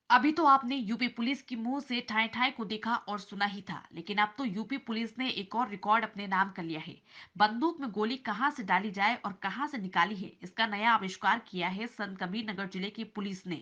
अभी तो आपने यूपी पुलिस की मुंह से ठाए ठाए को देखा और सुना ही था, लेकिन अब तो यूपी पुलिस ने एक और रिकॉर्ड अपने नाम कर लिया है। बंदूक में गोली कहां से डाली जाए और कहां से निकाली है, इसका नया आविष्कार किया है संत कबीर नगर जिले की पुलिस ने।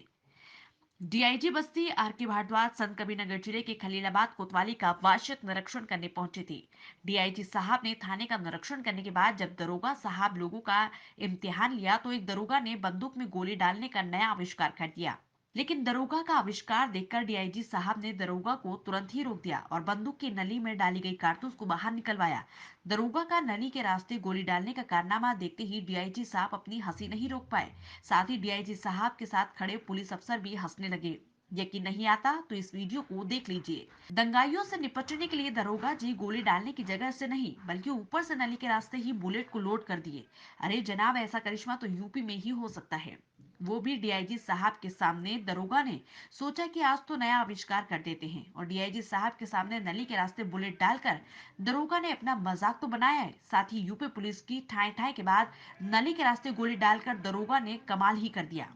डीआईजी बस्ती आर के भारद्वाज संत कबीर नगर जिले के खलीलाबाद कोतवाली का वार्षिक निरीक्षण करने पहुंचे थे। डीआईजी साहब ने थाने का निरीक्षण करने के बाद जब दरोगा साहब लोगों का इम्तिहान लिया तो एक दरोगा ने बंदूक में गोली डालने का नया आविष्कार कर दिया। लेकिन दरोगा का आविष्कार देखकर डीआईजी साहब ने दरोगा को तुरंत ही रोक दिया और बंदूक की नली में डाली गई कारतूस को बाहर निकलवाया। दरोगा का नली के रास्ते गोली डालने का कारनामा देखते ही डीआईजी साहब अपनी हंसी नहीं रोक पाए। साथ ही डीआईजी साहब के साथ खड़े पुलिस अफसर भी हंसने लगे। यकीन नहीं आता तो इस वीडियो को देख लीजिए। दंगाइयों से निपटने के लिए दरोगा जी गोली डालने की जगह से नहीं बल्कि ऊपर से नली के रास्ते ही बुलेट को लोड कर दिए। अरे जनाब, ऐसा करिश्मा तो यूपी में ही हो सकता है, वो भी डीआईजी साहब के सामने। दरोगा ने सोचा कि आज तो नया आविष्कार कर देते हैं और डीआईजी साहब के सामने नली के रास्ते बुलेट डालकर दरोगा ने अपना मजाक तो बनाया है, साथ ही यूपी पुलिस की ठाए ठाए के बाद नली के रास्ते गोली डालकर दरोगा ने कमाल ही कर दिया।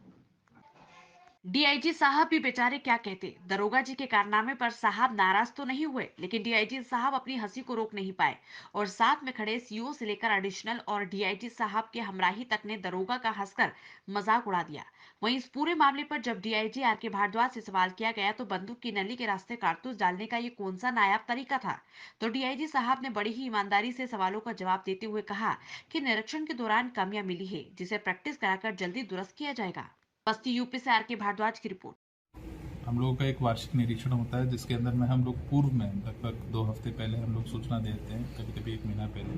डीआईजी साहब भी बेचारे क्या कहते। दरोगा जी के कारनामे पर साहब नाराज तो नहीं हुए, लेकिन डीआईजी साहब अपनी हंसी को रोक नहीं पाए और साथ में खड़े सीओ से लेकर एडिशनल और डीआईजी साहब के हमराही तक ने दरोगा का हंसकर मजाक उड़ा दिया। वहीं इस पूरे मामले पर जब डीआईजी आर के भारद्वाज से सवाल किया गया तो बंदूक की नली के रास्ते कारतूस डालने का ये कौन सा नायाब तरीका था, तो डीआईजी साहब ने बड़ी ही ईमानदारी से सवालों का जवाब देते हुए कहा कि निरीक्षण के दौरान कमियां मिली है, जिसे प्रैक्टिस कराकर जल्दी दुरुस्त किया जाएगा। बस्ती यूपी से आर के भारद्वाज की रिपोर्ट। हम लोगों का एक वार्षिक निरीक्षण होता है जिसके अंदर में हम लोग पूर्व में लगभग 2 हफ्ते पहले हम लोग सूचना दे देते हैं, कभी कभी 1 महीना पहले,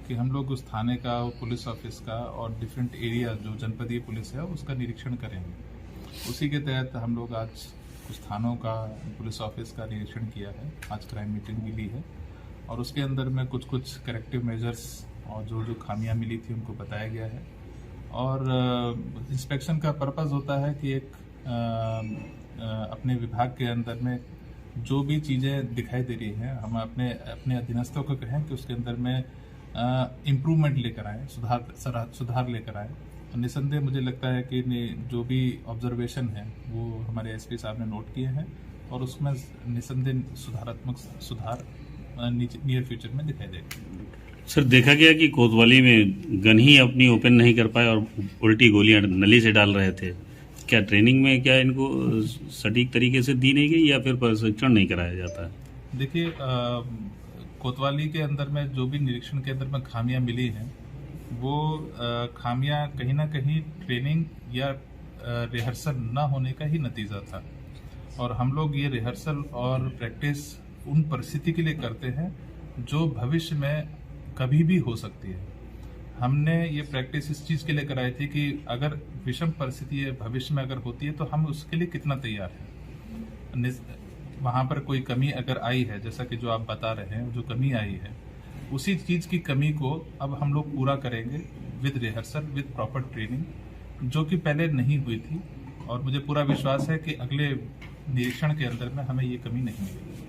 कि हम लोग उस थाने का और पुलिस ऑफिस का और डिफरेंट एरिया जो जनपदीय पुलिस है उसका निरीक्षण करेंगे। उसी के तहत हम लोग आज कुछ थानों का, पुलिस ऑफिस का निरीक्षण किया है। आज क्राइम मीटिंग भी ली है और उसके अंदर में कुछ कुछ करेक्टिव मेजर्स और जो जो खामियां मिली थी उनको बताया गया है। और इंस्पेक्शन का पर्पस होता है कि एक अपने विभाग के अंदर में जो भी चीज़ें दिखाई दे रही हैं, हम अपने अपने अधीनस्थों को कहें कि उसके अंदर में इम्प्रूवमेंट लेकर आए, सुधार लेकर आए। तो निसंदेह मुझे लगता है कि जो भी ऑब्जर्वेशन है वो हमारे एसपी साहब ने नोट किए हैं और उसमें निसंदेह सुधारात्मक सुधार नियर फ्यूचर में दिखाई देगा। सर, देखा गया कि कोतवाली में गन ही अपनी ओपन नहीं कर पाए और उल्टी गोलियां नली से डाल रहे थे। क्या ट्रेनिंग में क्या इनको सटीक तरीके से दी नहीं गई या फिर प्रशिक्षण नहीं कराया जाता है? देखिए, कोतवाली के अंदर में जो भी निरीक्षण के अंदर में खामियां मिली हैं वो खामियां कहीं ना कहीं ट्रेनिंग या रिहर्सल ना होने का ही नतीजा था। और हम लोग ये रिहर्सल और प्रैक्टिस उन परिस्थिति के लिए करते हैं जो भविष्य में कभी भी हो सकती है। हमने ये प्रैक्टिस इस चीज के लिए कराई थी कि अगर विषम परिस्थिति भविष्य में अगर होती है तो हम उसके लिए कितना तैयार हैं। वहां पर कोई कमी अगर आई है, जैसा कि जो आप बता रहे हैं, जो कमी आई है, उसी चीज की कमी को अब हम लोग पूरा करेंगे with rehearsal, with proper training, जो कि पहले नहीं हुई थी। और मुझे पूरा विश्वास है कि अगले निरीक्षण के अंदर में हमें ये कमी नहीं मिलेगी।